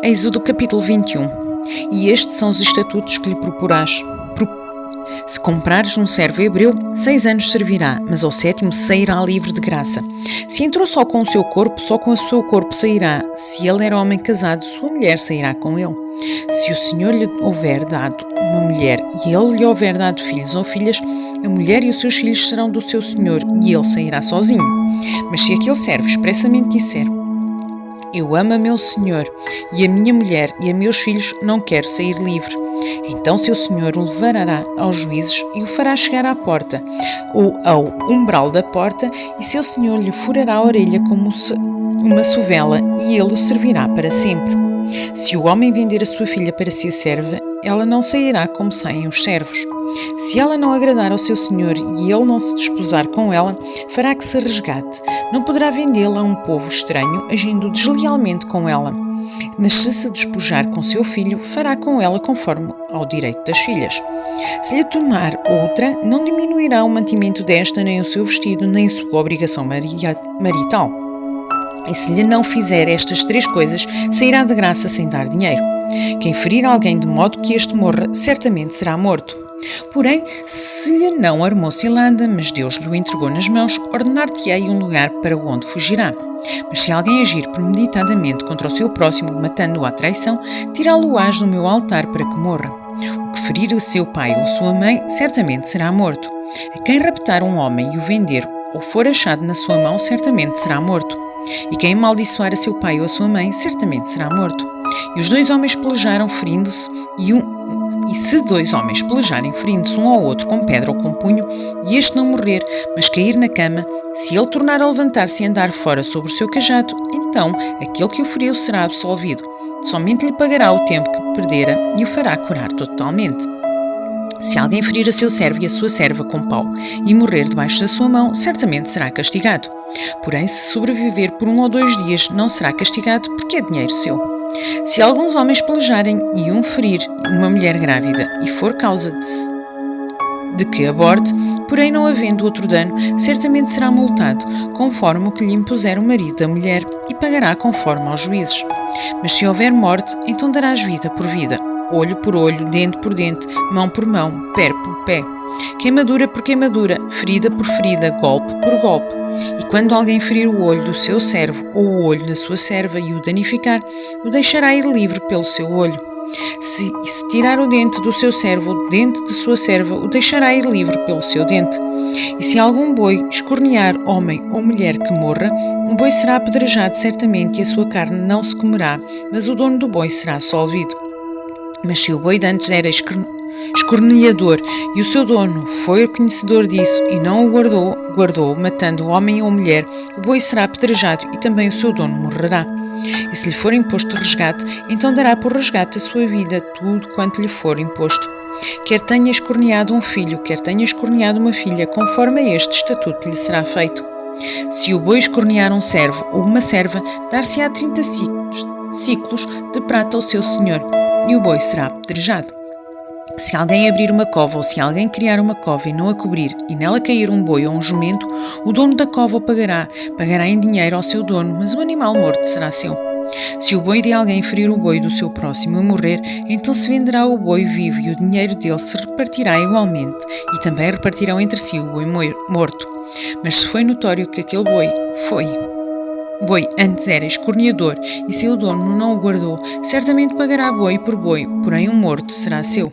Êxodo capítulo 21. E estes são os estatutos que lhe proporás. Se comprares um servo hebreu, 6 anos servirá, mas ao 7º sairá livre de graça. Se entrou só com o seu corpo, só com o seu corpo sairá. Se ele era homem casado, sua mulher sairá com ele. Se o Senhor lhe houver dado uma mulher e ele lhe houver dado filhos ou filhas, a mulher e os seus filhos serão do seu Senhor e ele sairá sozinho. Mas se aquele servo expressamente disser: eu amo a meu Senhor, e a minha mulher e a meus filhos não quero sair livre, então seu Senhor o levará aos juízes e o fará chegar à porta, ou ao umbral da porta, e seu Senhor lhe furará a orelha como uma sovela, e ele o servirá para sempre. Se o homem vender a sua filha para ser serva, ela não sairá como saem os servos. Se ela não agradar ao seu senhor e ele não se desposar com ela, fará que se resgate. Não poderá vendê-la a um povo estranho, agindo deslealmente com ela. Mas se despojar com seu filho, fará com ela conforme ao direito das filhas. Se lhe tomar outra, não diminuirá o mantimento desta, nem o seu vestido, nem a sua obrigação marital. E se lhe não fizer estas 3 coisas, sairá de graça sem dar dinheiro. Quem ferir alguém de modo que este morra, certamente será morto. Porém, se lhe não armou cilada, mas Deus lhe o entregou nas mãos, ordenar-te-ei um lugar para onde fugirá. Mas se alguém agir premeditadamente contra o seu próximo, matando-o à traição, tirá-lo-ás do meu altar para que morra. O que ferir o seu pai ou sua mãe, certamente será morto. A quem raptar um homem e o vender, ou for achado na sua mão, certamente será morto. E quem amaldiçoar a seu pai ou a sua mãe, certamente será morto. E os 2 homens pelejaram ferindo-se, e se 2 homens pelejarem ferindo-se um ao outro com pedra ou com punho, e este não morrer, mas cair na cama, se ele tornar a levantar-se e andar fora sobre o seu cajado, então aquele que o feriu será absolvido. Somente lhe pagará o tempo que perdera e o fará curar totalmente. Se alguém ferir a seu servo e a sua serva com pau e morrer debaixo da sua mão, certamente será castigado. Porém, se sobreviver por 1 ou 2 dias, não será castigado, porque é dinheiro seu. Se alguns homens pelejarem e um ferir uma mulher grávida e for causa de que aborte, porém não havendo outro dano, certamente será multado, conforme o que lhe impuser o marido da mulher, e pagará conforme aos juízes. Mas se houver morte, então darás vida por vida, olho por olho, dente por dente, mão por mão, pé por pé, queimadura por queimadura, ferida por ferida, golpe por golpe. E quando alguém ferir o olho do seu servo ou o olho da sua serva e o danificar, o deixará ir livre pelo seu olho. Se tirar o dente do seu servo ou o dente de sua serva, o deixará ir livre pelo seu dente. E se algum boi escornear homem ou mulher que morra, o boi será apedrejado certamente e a sua carne não se comerá, mas o dono do boi será absolvido. Mas se o boi de antes era escorneador e o seu dono foi conhecedor disso e não o guardou, matando o homem ou mulher, o boi será apedrejado e também o seu dono morrerá. E se lhe for imposto resgate, então dará por resgate a sua vida tudo quanto lhe for imposto. Quer tenha escorneado um filho, quer tenha escorneado uma filha, conforme a este estatuto lhe será feito. Se o boi escornear um servo ou uma serva, dar-se-á 30 ciclos de prata ao seu senhor, e o boi será apedrejado. Se alguém abrir uma cova ou se alguém criar uma cova e não a cobrir e nela cair um boi ou um jumento, o dono da cova o pagará em dinheiro ao seu dono, mas o animal morto será seu. Se o boi de alguém ferir o boi do seu próximo e morrer, então se venderá o boi vivo e o dinheiro dele se repartirá igualmente, e também repartirão entre si o boi morto. Mas se foi notório que aquele boi antes era escorneador e seu dono não o guardou, certamente pagará boi por boi, porém o morto será seu.